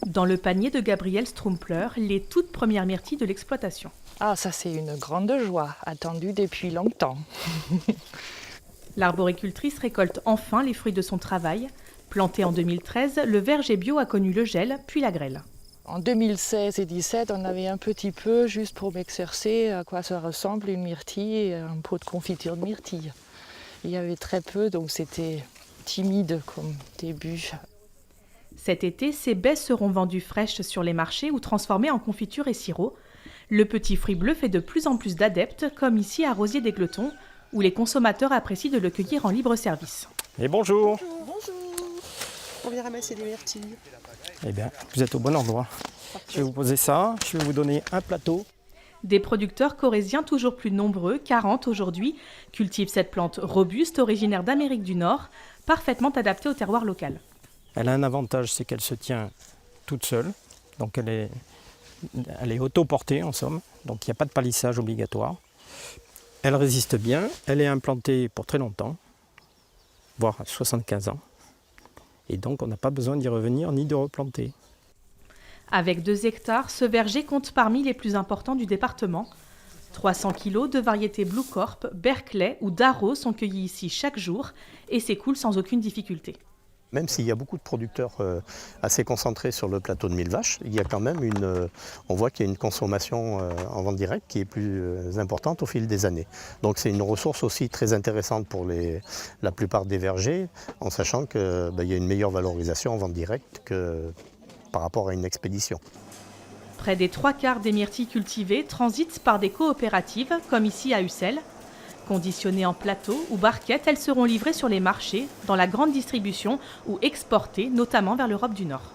Dans le panier de Gabrielle Strumpler, les toutes premières myrtilles de l'exploitation. Ah, ça c'est une grande joie, attendue depuis longtemps. L'arboricultrice récolte enfin les fruits de son travail. Planté en 2013, le verger bio a connu le gel, puis la grêle. En 2016 et 2017, on avait un petit peu, juste pour m'exercer, à quoi ça ressemble une myrtille et un pot de confiture de myrtille. Il y avait très peu, donc c'était timide comme début. Cet été, ces baies seront vendues fraîches sur les marchés ou transformées en confiture et sirop. Le petit fruit bleu fait de plus en plus d'adeptes, comme ici à Rosier-des-Clotons, où les consommateurs apprécient de le cueillir en libre service. Et bonjour. Bonjour. On vient ramasser des myrtilles. Eh bien, vous êtes au bon endroit. Je vais vous poser ça, je vais vous donner un plateau. Des producteurs corésiens toujours plus nombreux, 40 aujourd'hui, cultivent cette plante robuste originaire d'Amérique du Nord, parfaitement adaptée au terroir local. Elle a un avantage, c'est qu'elle se tient toute seule. Donc elle est autoportée en somme, donc il n'y a pas de palissage obligatoire. Elle résiste bien, elle est implantée pour très longtemps, voire à 75 ans. Et donc on n'a pas besoin d'y revenir ni de replanter. Avec 2 hectares, ce verger compte parmi les plus importants du département. 300 kilos de variétés Blue Corp, Berkeley ou Darro sont cueillis ici chaque jour et s'écoulent sans aucune difficulté. Même s'il y a beaucoup de producteurs assez concentrés sur le plateau de 1000 vaches, il y a quand même on voit qu'il y a une consommation en vente directe qui est plus importante au fil des années. Donc c'est une ressource aussi très intéressante pour la plupart des vergers, en sachant qu'il y a une meilleure valorisation en vente directe que par rapport à une expédition. Près des 3/4 des myrtilles cultivées transitent par des coopératives, comme ici à Ussel. Conditionnées en plateau ou barquettes, elles seront livrées sur les marchés, dans la grande distribution ou exportées, notamment vers l'Europe du Nord.